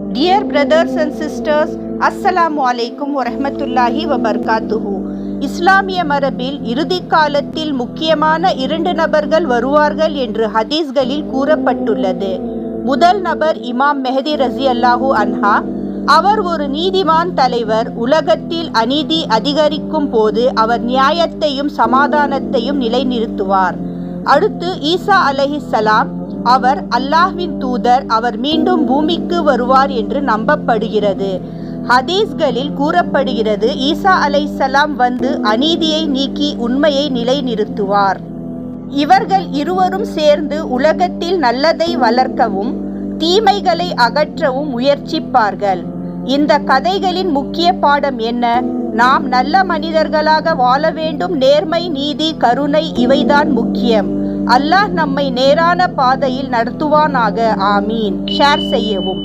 Dear brothers and sisters, Assalamu alaikum wa rahmatullahi wa barakatuhu. இஸ்லாமிய மரபில் இறுதி காலத்தில் முக்கியமான 2 நபர்கள் வருவார்கள் என்று ஹதீஸ்களில் கூறப்பட்டுள்ளது. முதல் நபர் இமாம் மெஹதி ரஸியல்லாஹு அன்ஹா. அவர் ஒரு நீதிமான் தலைவர். உலகத்தில் அநீதி அதிகரிக்கும் போது அவர் நியாயத்தையும் சமாதானத்தையும் நிலைநிறுத்துவார். அடுத்து ஈசா அலைஹிஸ்ஸலாம். அவர் அல்லாஹ்வின் தூதர். அவர் மீண்டும் பூமிக்கு வருவார் என்று நம்பப்படுகிறது. ஹதீஸ்களில் கூறப்படுகிறது, ஈசா அலைஹிஸ்ஸலாம் வந்து அநீதியை நீக்கி உண்மையை நிலைநிறுத்துவார். இவர்கள் இருவரும் சேர்ந்து உலகத்தில் நல்லதை வளர்க்கவும் தீமைகளை அகற்றவும் முயற்சிப்பார்கள். இந்த கதைகளின் முக்கிய பாடம் என்ன? நாம் நல்ல மனிதர்களாக வாழ வேண்டும். நேர்மை, நீதி, கருணை இவைதான் முக்கியம். அல்லாஹ் நம்மை நேரான பாதையில் நடத்துவானாக. ஆமீன். ஷேர் செய்யவும்.